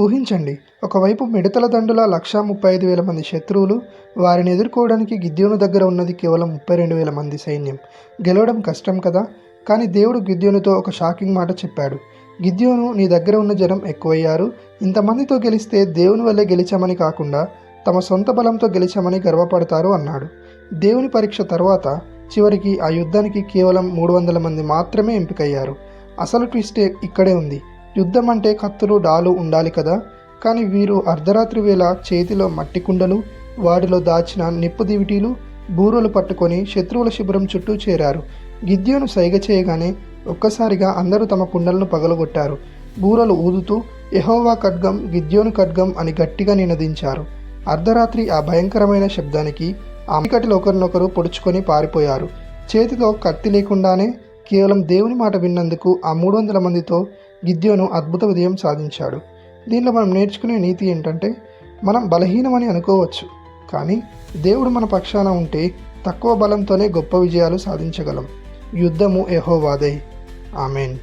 ఊహించండి, ఒకవైపు మిడతల దండుల 1,35,000 మంది శత్రువులు, వారిని ఎదుర్కోవడానికి గిద్యోను దగ్గర ఉన్నది కేవలం 32,000 మంది సైన్యం. గెలవడం కష్టం కదా. కానీ దేవుడు గిద్యోనుతో ఒక షాకింగ్ మాట చెప్పాడు. గిద్యోను, నీ దగ్గర ఉన్న జనం ఎక్కువయ్యారు. ఇంతమందితో గెలిస్తే దేవుని వల్లే గెలిచామని కాకుండా తమ సొంత బలంతో గెలిచామని గర్వపడతారు అన్నాడు. దేవుని పరీక్ష తర్వాత చివరికి ఆ యుద్ధానికి కేవలం 300 మంది మాత్రమే ఎంపికయ్యారు. అసలు ట్విస్టే ఇక్కడే ఉంది. యుద్ధం అంటే కత్తులు, డాలు ఉండాలి కదా. కానీ వీరు అర్ధరాత్రి వేళ చేతిలో మట్టి కుండలు, వాటిలో దాచిన నిప్పు దివిటీలు, బూరలు పట్టుకొని శత్రువుల శిబిరం చుట్టూ చేరారు. గిద్యోను సైగ చేయగానే ఒక్కసారిగా అందరూ తమ కుండలను పగలగొట్టారు. బూరలు ఊదుతూ యెహోవా ఖడ్గం, గిద్యోను ఖడ్గం అని గట్టిగా నినదించారు. అర్ధరాత్రి ఆ భయంకరమైన శబ్దానికి ఆ చీకటిలో ఒకరినొకరు పొడుచుకొని పారిపోయారు. చేతిలో కత్తి లేకుండానే కేవలం దేవుని మాట విన్నందుకు ఆ 300 మందితో గిద్యోను అద్భుత విజయం సాధించాడు. దీనిలో మనం నేర్చుకునే నీతి ఏంటంటే, మనం బలహీనమని అనుకోవచ్చు, కానీ దేవుడు మన పక్షాన ఉంటే తక్కువ బలంతోనే గొప్ప విజయాలు సాధించగలం. యుద్ధము యెహోవాదే. ఆమేన్.